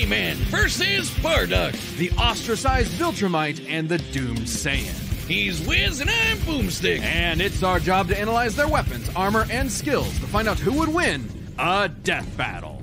Omni-Man versus Bardock, the ostracized Viltrumite and the doomed Saiyan. He's Wiz and I'm Boomstick. And it's our job to analyze their weapons, armor, and skills to find out who would win a death battle.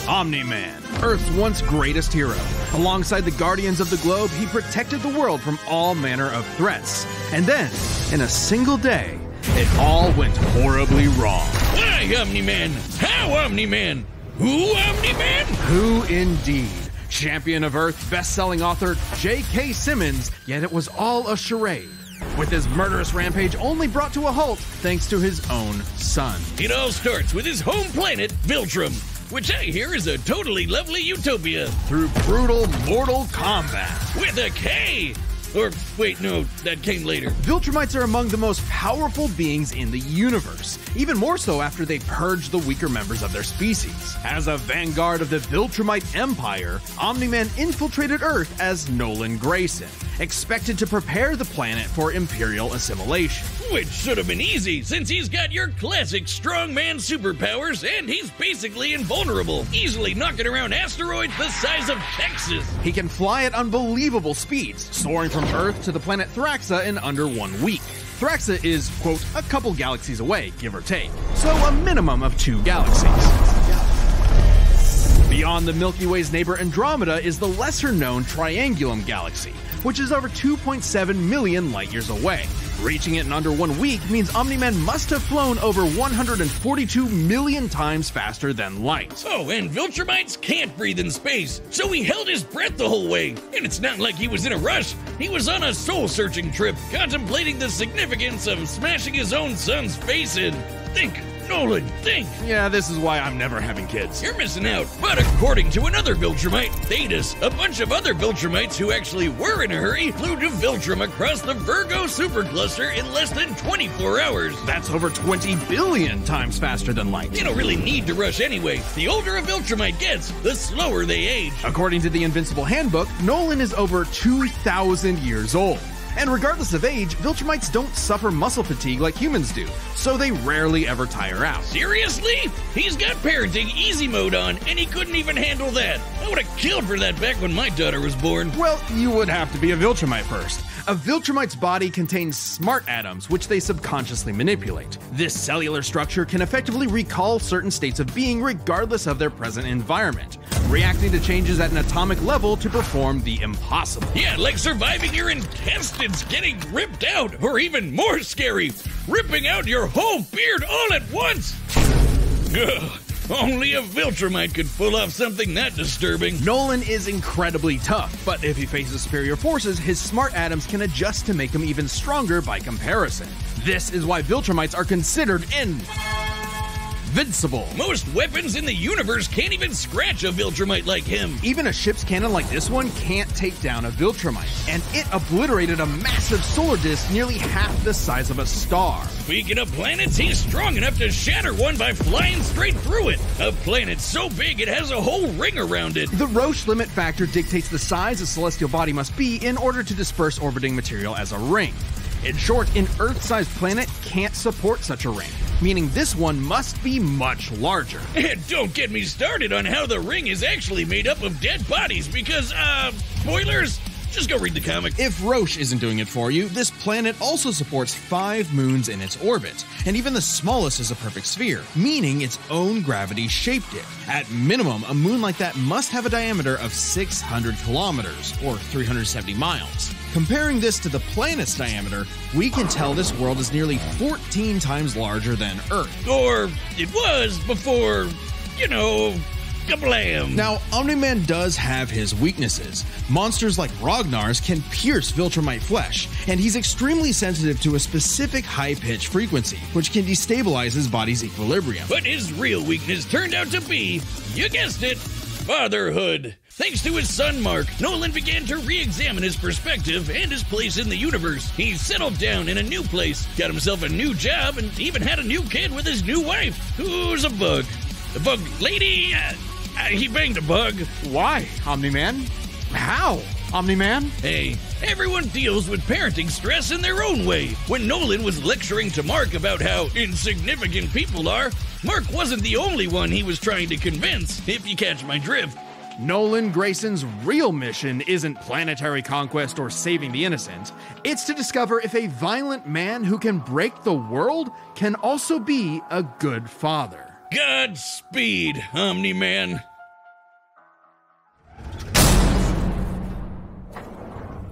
Omni-Man, Earth's once greatest hero. Alongside the Guardians of the Globe, he protected the world from all manner of threats. And then, in a single day, it all went horribly wrong. Why Omni-Man? How Omni-Man? Who Omni-Man? Who indeed? Champion of Earth, best-selling author J.K. Simmons, yet it was all a charade, with his murderous rampage only brought to a halt thanks to his own son. It all starts with his home planet, Viltrum, which I hear is a totally lovely utopia. Through brutal, mortal combat. With a K! Or, wait, no, that came later. Viltrumites are among the most powerful beings in the universe, even more so after they purged the weaker members of their species. As a vanguard of the Viltrumite Empire, Omni-Man infiltrated Earth as Nolan Grayson, expected to prepare the planet for Imperial assimilation. Which should have been easy, since he's got your classic strongman superpowers and he's basically invulnerable, easily knocking around asteroids the size of Texas. He can fly at unbelievable speeds, soaring from Earth to the planet Thraxa in under 1 week. Thraxa is, quote, a couple galaxies away, give or take, so a minimum of 2 galaxies. Beyond the Milky Way's neighbor Andromeda is the lesser-known Triangulum Galaxy, which is over 2.7 million light-years away. Reaching it in under 1 week means Omni-Man must have flown over 142 million times faster than light. Oh, and Viltrumites can't breathe in space, so he held his breath the whole way. And it's not like he was in a rush. He was on a soul-searching trip, contemplating the significance of smashing his own son's face in. Think, Nolan, think! Yeah, this is why I'm never having kids. You're missing out. But according to another Viltrumite, Thetis, a bunch of other Viltrumites who actually were in a hurry flew to Viltrum across the Virgo supercluster in less than 24 hours. That's over 20 billion times faster than light. You don't really need to rush anyway. The older a Viltrumite gets, the slower they age. According to the Invincible Handbook, Nolan is over 2,000 years old. And regardless of age, Viltrumites don't suffer muscle fatigue like humans do, so they rarely ever tire out. Seriously? He's got parenting easy mode on, and he couldn't even handle that. I would have killed for that back when my daughter was born. Well, you would have to be a Viltrumite first. A Viltrumite's body contains smart atoms, which they subconsciously manipulate. This cellular structure can effectively recall certain states of being regardless of their present environment, reacting to changes at an atomic level to perform the impossible. Yeah, like surviving your intestines getting ripped out, or even more scary, ripping out your whole beard all at once. Ugh. Only a Viltrumite could pull off something that disturbing. Nolan is incredibly tough, but if he faces superior forces, his smart atoms can adjust to make him even stronger by comparison. This is why Viltrumites are considered invincible. Most weapons in the universe can't even scratch a Viltrumite like him. Even a ship's cannon like this one can't take down a Viltrumite, and it obliterated a massive solar disk nearly half the size of a star. Speaking of planets, he's strong enough to shatter one by flying straight through it. A planet so big it has a whole ring around it. The Roche limit factor dictates the size a celestial body must be in order to disperse orbiting material as a ring. In short, an Earth-sized planet can't support such a ring, meaning this one must be much larger. And don't get me started on how the ring is actually made up of dead bodies because, spoilers? Just go read the comic. If Roche isn't doing it for you, this planet also supports 5 moons in its orbit, and even the smallest is a perfect sphere, meaning its own gravity shaped it. At minimum, a moon like that must have a diameter of 600 kilometers, or 370 miles. Comparing this to the planet's diameter, we can tell this world is nearly 14 times larger than Earth. Or it was before, you know, kablam! Now, Omni-Man does have his weaknesses. Monsters like Ragnar's can pierce Viltrumite flesh, and he's extremely sensitive to a specific high-pitch frequency, which can destabilize his body's equilibrium. But his real weakness turned out to be, you guessed it, fatherhood. Thanks to his son Mark, Nolan began to re-examine his perspective and his place in the universe. He settled down in a new place, got himself a new job, and even had a new kid with his new wife, who's a bug. The bug lady, he banged a bug. Why, Omni-Man? How, Omni-Man? Hey, Everyone deals with parenting stress in their own way. When Nolan was lecturing to Mark about how insignificant people are, Mark wasn't the only one he was trying to convince, if you catch my drift. Nolan Grayson's real mission isn't planetary conquest or saving the innocent. It's to discover if a violent man who can break the world can also be a good father. Godspeed, Omni-Man.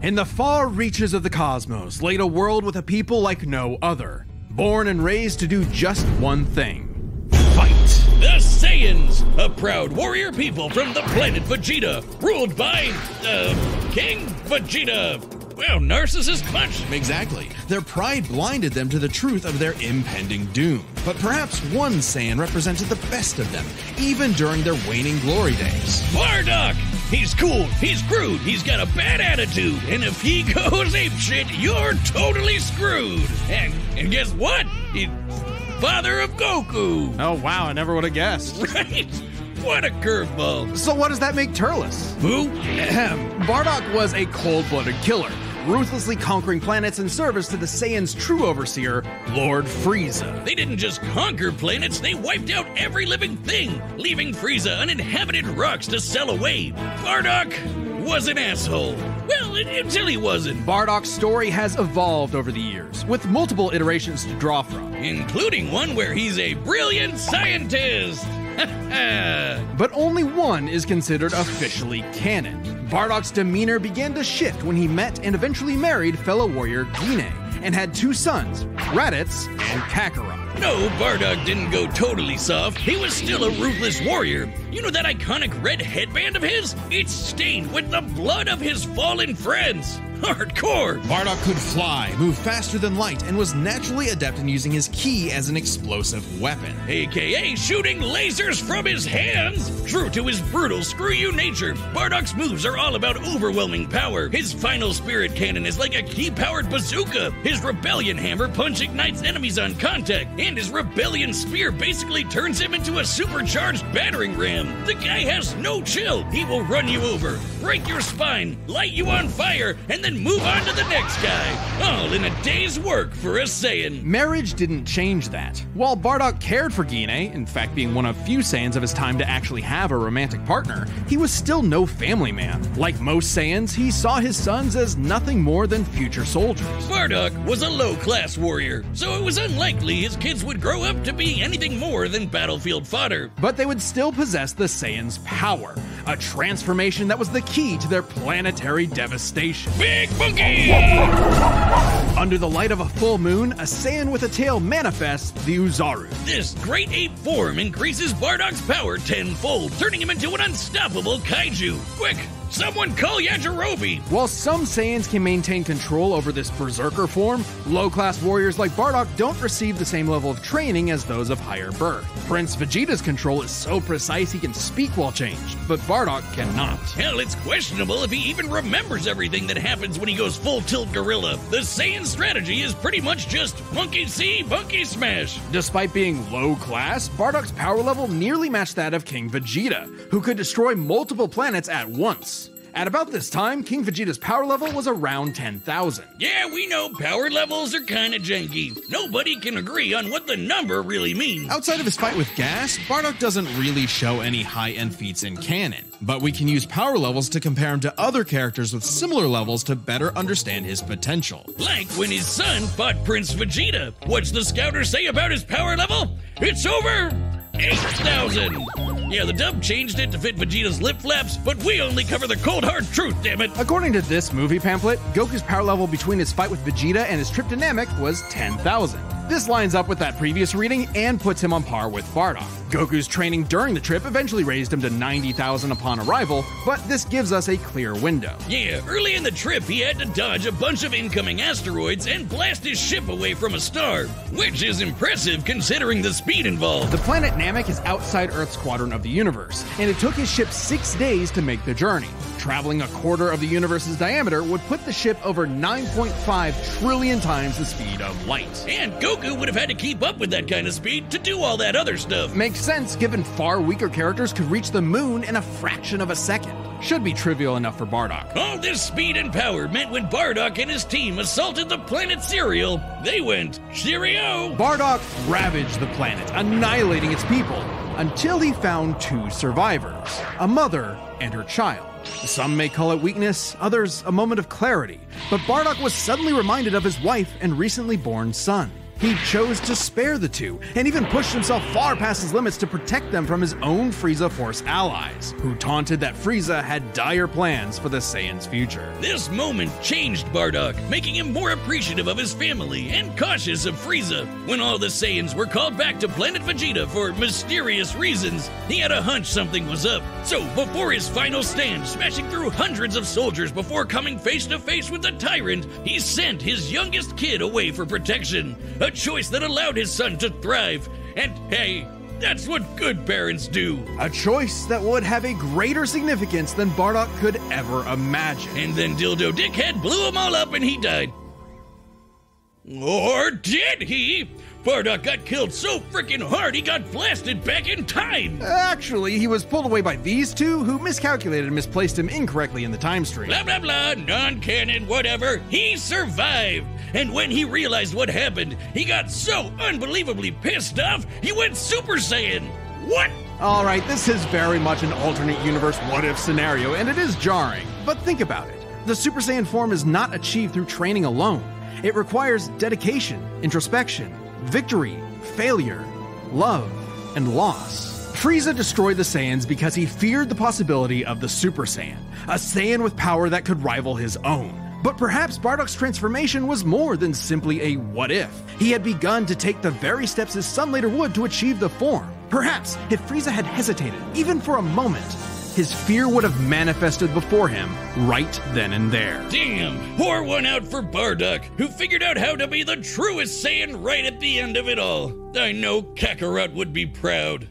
In the far reaches of the cosmos laid a world with a people like no other, born and raised to do just one thing: fight. The Saiyans, a proud warrior people from the planet Vegeta, ruled by, King Vegeta. Well, narcissist much. Exactly. Their pride blinded them to the truth of their impending doom. But perhaps one Saiyan represented the best of them, even during their waning glory days. Bardock! He's cool, he's crude, he's got a bad attitude, and if he goes apeshit, you're totally screwed. And guess what? He's father of Goku. Oh wow, I never would have guessed. Right? What a curveball. So what does that make Turles? Who? Bardock was a cold-blooded killer, ruthlessly conquering planets in service to the Saiyans' true overseer, Lord Frieza. They didn't just conquer planets, they wiped out every living thing, leaving Frieza uninhabited rocks to sell away. Bardock was an asshole. Well, until he wasn't. Bardock's story has evolved over the years, with multiple iterations to draw from. Including one where he's a brilliant scientist. But only one is considered officially canon. Bardock's demeanor began to shift when he met and eventually married fellow warrior Guinea, and had two sons, Raditz and Kakarot. No, Bardock didn't go totally soft. He was still a ruthless warrior. You know that iconic red headband of his? It's stained with the blood of his fallen friends. Hardcore! Bardock could fly, move faster than light, and was naturally adept in using his ki as an explosive weapon. AKA shooting lasers from his hands! True to his brutal screw-you nature, Bardock's moves are all about overwhelming power. His final spirit cannon is like a ki-powered bazooka. His rebellion hammer punch ignites enemies on contact, and his rebellion spear basically turns him into a supercharged battering ram. The guy has no chill. He will run you over, break your spine, light you on fire, and then move on to the next guy, all in a day's work for a Saiyan. Marriage didn't change that. While Bardock cared for Guinea, in fact being one of few Saiyans of his time to actually have a romantic partner, he was still no family man. Like most Saiyans, he saw his sons as nothing more than future soldiers. Bardock was a low-class warrior, so it was unlikely his kids would grow up to be anything more than battlefield fodder. But they would still possess the Saiyans' power, a transformation that was the key to their planetary devastation. Big Monkey! Under the light of a full moon, a Saiyan with a tail manifests the Uzaru. This great ape form increases Bardock's power tenfold, turning him into an unstoppable kaiju. Quick, someone call Yajirobe! While some Saiyans can maintain control over this berserker form, low-class warriors like Bardock don't receive the same level of training as those of higher birth. Prince Vegeta's control is so precise he can speak while changed, but Bardock cannot. Hell, it's questionable if he even remembers everything that happens when he goes full-tilt gorilla. The Saiyan strategy is pretty much just monkey see, monkey smash. Despite being low-class, Bardock's power level nearly matched that of King Vegeta, who could destroy multiple planets at once. At about this time, King Vegeta's power level was around 10,000. Yeah, we know power levels are kinda janky. Nobody can agree on what the number really means. Outside of his fight with Gas, Bardock doesn't really show any high-end feats in canon, but we can use power levels to compare him to other characters with similar levels to better understand his potential. Like when his son fought Prince Vegeta. What's the scouter say about his power level? It's over 8,000! Yeah, the dub changed it to fit Vegeta's lip flaps, but we only cover the cold hard truth, damn it! According to this movie pamphlet, Goku's power level between his fight with Vegeta and his trip to Namek was 10,000. This lines up with that previous reading and puts him on par with Bardock. Goku's training during the trip eventually raised him to 90,000 upon arrival, but this gives us a clear window. Yeah, early in the trip he had to dodge a bunch of incoming asteroids and blast his ship away from a star, which is impressive considering the speed involved. The planet Namek is outside Earth's quadrant of the universe, and it took his ship 6 days to make the journey. Traveling a quarter of the universe's diameter would put the ship over 9.5 trillion times the speed of light. And Goku would have had to keep up with that kind of speed to do all that other stuff. Makes sense given far weaker characters could reach the moon in a fraction of a second. should be trivial enough for Bardock. All this speed and power meant when Bardock and his team assaulted the planet Cereal, they went, cheerio! Bardock ravaged the planet, annihilating its people, until he found two survivors, a mother and her child. Some may call it weakness, others a moment of clarity, but Bardock was suddenly reminded of his wife and recently born son. He chose to spare the two, and even pushed himself far past his limits to protect them from his own Frieza Force allies, who taunted that Frieza had dire plans for the Saiyans' future. This moment changed Bardock, making him more appreciative of his family and cautious of Frieza. When all the Saiyans were called back to Planet Vegeta for mysterious reasons, he had a hunch something was up. So, before his final stand, smashing through hundreds of soldiers before coming face to face with the tyrant, he sent his youngest kid away for protection. A choice that allowed his son to thrive. And hey, that's what good parents do. A choice that would have a greater significance than Bardock could ever imagine. And then Dildo Dickhead blew them all up and he died. Or did he? Bardock got killed so freaking hard he got blasted back in time! Actually, he was pulled away by these two, who miscalculated and misplaced him incorrectly in the time stream. Blah blah blah, non-canon, whatever. He survived! And when he realized what happened, he got so unbelievably pissed off, he went Super Saiyan! What? Alright, this is very much an alternate universe what-if scenario, and it is jarring. But think about it. The Super Saiyan form is not achieved through training alone. It requires dedication, introspection, victory, failure, love, and loss. Frieza destroyed the Saiyans because he feared the possibility of the Super Saiyan, a Saiyan with power that could rival his own. But perhaps Bardock's transformation was more than simply a what-if. He had begun to take the very steps his son later would to achieve the form. Perhaps, if Frieza had hesitated, even for a moment, his fear would have manifested before him right then and there. Damn, pour one out for Bardock, who figured out how to be the truest Saiyan right at the end of it all. I know Kakarot would be proud.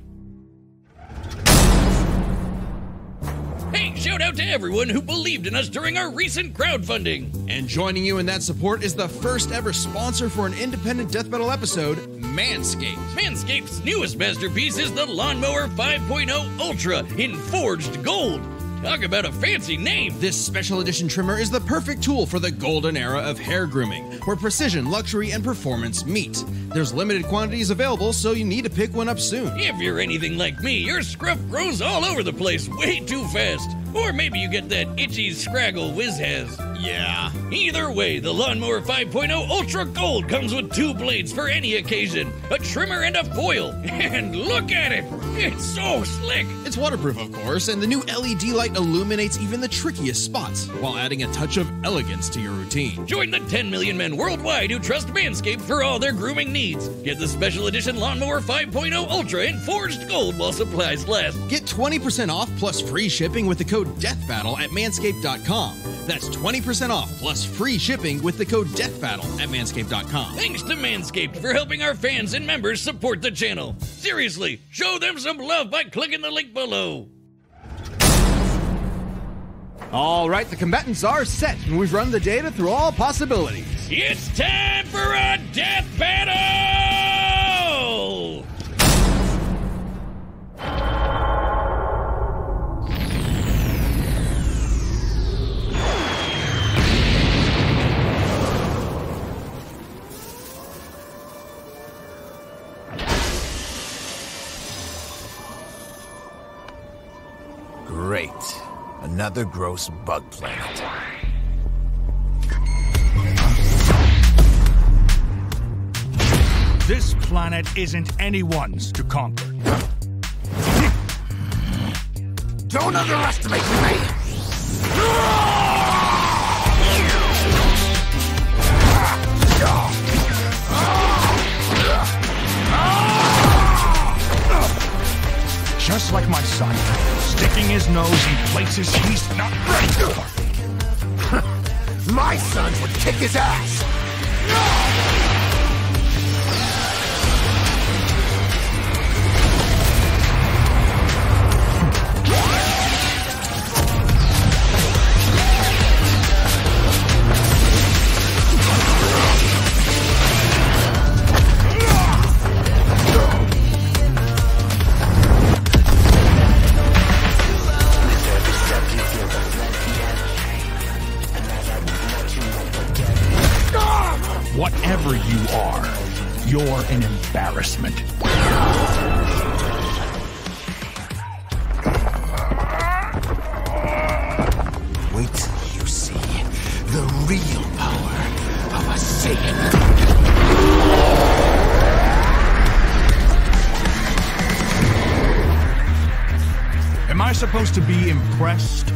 Hey, shout out to everyone who believed in us during our recent crowdfunding. And joining you in that support is the first ever sponsor for an independent death metal episode, Manscaped. Manscaped's newest masterpiece is the Lawnmower 5.0 Ultra in forged gold. Talk about a fancy name. This special edition trimmer is the perfect tool for the golden era of hair grooming, where precision, luxury, and performance meet. There's limited quantities available, so you need to pick one up soon. If you're anything like me, your scruff grows all over the place way too fast. Or maybe you get that itchy scraggle Wiz has. Yeah. Either way, the Lawnmower 5.0 Ultra Gold comes with two blades for any occasion, a trimmer and a foil. And look at it! It's so slick! It's waterproof, of course, and the new LED light illuminates even the trickiest spots, while adding a touch of elegance to your routine. Join the 10 million men worldwide who trust Manscaped for all their grooming needs. Get the special edition Lawnmower 5.0 Ultra in forged gold while supplies last. Get 20% off plus free shipping with the code DEATHBATTLE at manscaped.com. That's 20% off plus free shipping with the code DEATHBATTLE at manscaped.com. Thanks to Manscaped for helping our fans and members support the channel. Seriously, show them some love by clicking the link below. All right, the combatants are set, and we've run the data through all possibilities. It's time for a death battle! Great. Another gross bug planet. This planet isn't anyone's to conquer. Don't underestimate me! Just like my son, sticking his nose in places he's not ready for. My sons would kick his ass! Every step you feel Whatever you are, you're an embarrassment. Wait till you see the real power of a Saiyan. Am I supposed to be impressed?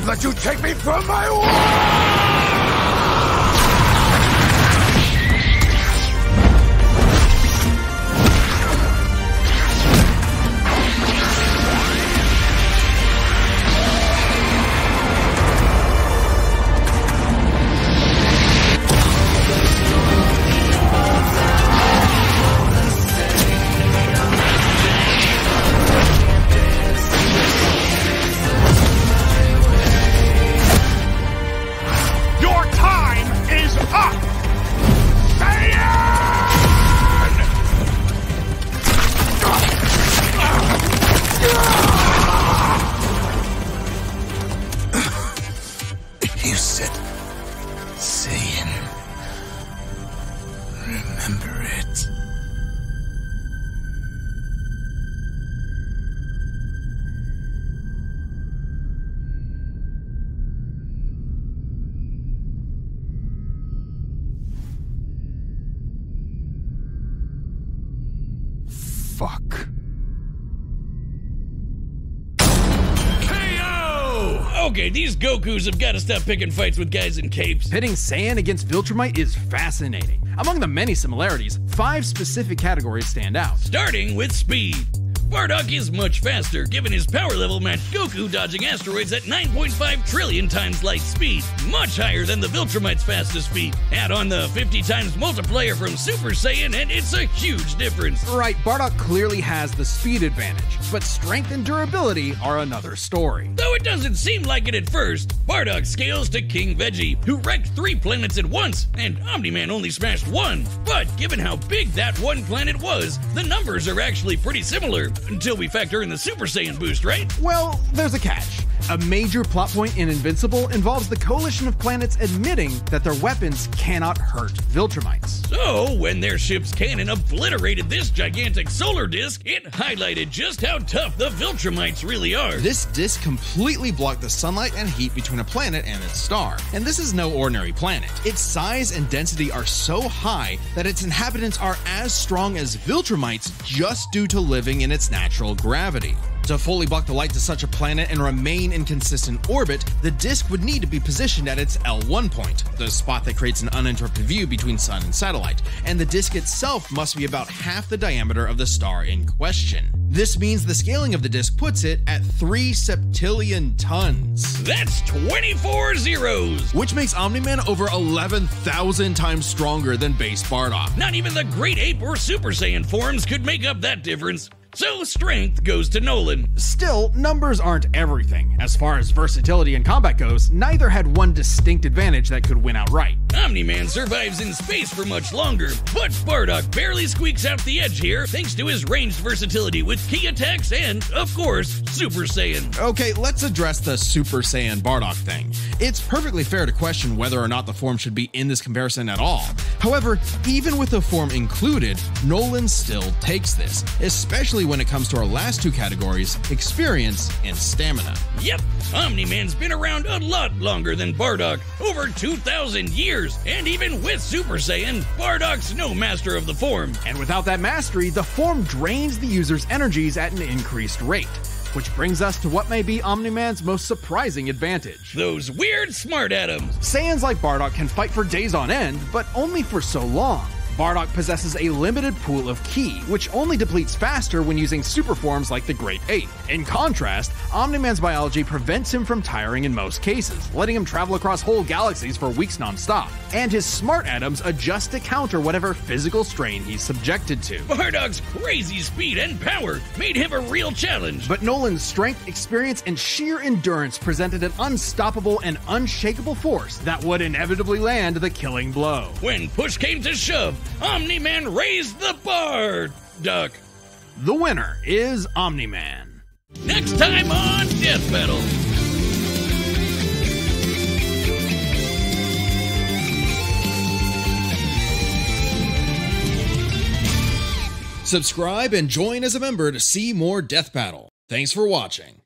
Let you take me from my war! You said Saiyan. Remember it. Fuck. Okay, these Gokus have got to stop picking fights with guys in capes. Pitting Saiyan against Viltrumite is fascinating. Among the many similarities, 5 specific categories stand out. Starting with speed. Bardock is much faster, given his power level matched Goku dodging asteroids at 9.5 trillion times light speed, much higher than the Viltrumite's fastest speed. Add on the 50 times multiplier from Super Saiyan and it's a huge difference. Right, Bardock clearly has the speed advantage, but strength and durability are another story. Though it doesn't seem like it at first, Bardock scales to King Veggie, who wrecked 3 planets at once, and Omni-Man only smashed 1. But given how big that one planet was, the numbers are actually pretty similar. Until we factor in the Super Saiyan boost, right? Well, there's a catch. A major plot point in Invincible involves the coalition of planets admitting that their weapons cannot hurt Viltrumites. So, when their ship's cannon obliterated this gigantic solar disk, it highlighted just how tough the Viltrumites really are. This disk completely blocked the sunlight and heat between a planet and its star. And this is no ordinary planet. Its size and density are so high that its inhabitants are as strong as Viltrumites just due to living in its natural gravity. To fully block the light to such a planet and remain in consistent orbit, the disk would need to be positioned at its L1 point, the spot that creates an uninterrupted view between sun and satellite, and the disk itself must be about half the diameter of the star in question. This means the scaling of the disk puts it at 3 septillion tons. That's 24 zeros! Which makes Omni-Man over 11,000 times stronger than base Bardock. Not even the Great Ape or Super Saiyan forms could make up that difference. So strength goes to Nolan. Still, numbers aren't everything. As far as versatility in combat goes, neither had one distinct advantage that could win outright. Omni-Man survives in space for much longer, but Bardock barely squeaks out the edge here thanks to his ranged versatility with key attacks and, of course, Super Saiyan. Okay, let's address the Super Saiyan Bardock thing. It's perfectly fair to question whether or not the form should be in this comparison at all. However, even with the form included, Nolan still takes this, especially when it comes to our last 2 categories, experience and stamina. Yep, Omni-Man's been around a lot longer than Bardock, over 2,000 years. powers, and even with Super Saiyan, Bardock's no master of the form. And without that mastery, the form drains the user's energies at an increased rate. Which brings us to what may be Omni-Man's most surprising advantage. Those weird smart atoms. Saiyans like Bardock can fight for days on end, but only for so long. Bardock possesses a limited pool of ki, which only depletes faster when using super forms like the Great Ape. In contrast, Omni-Man's biology prevents him from tiring in most cases, letting him travel across whole galaxies for weeks non-stop. And his smart atoms adjust to counter whatever physical strain he's subjected to. Bardock's crazy speed and power made him a real challenge. But Nolan's strength, experience, and sheer endurance presented an unstoppable and unshakable force that would inevitably land the killing blow. When push came to shove, Omni-Man raised the bar, Duck. The winner is Omni-Man. Next time on Death Battle. Subscribe and join as a member to see more Death Battle. Thanks for watching.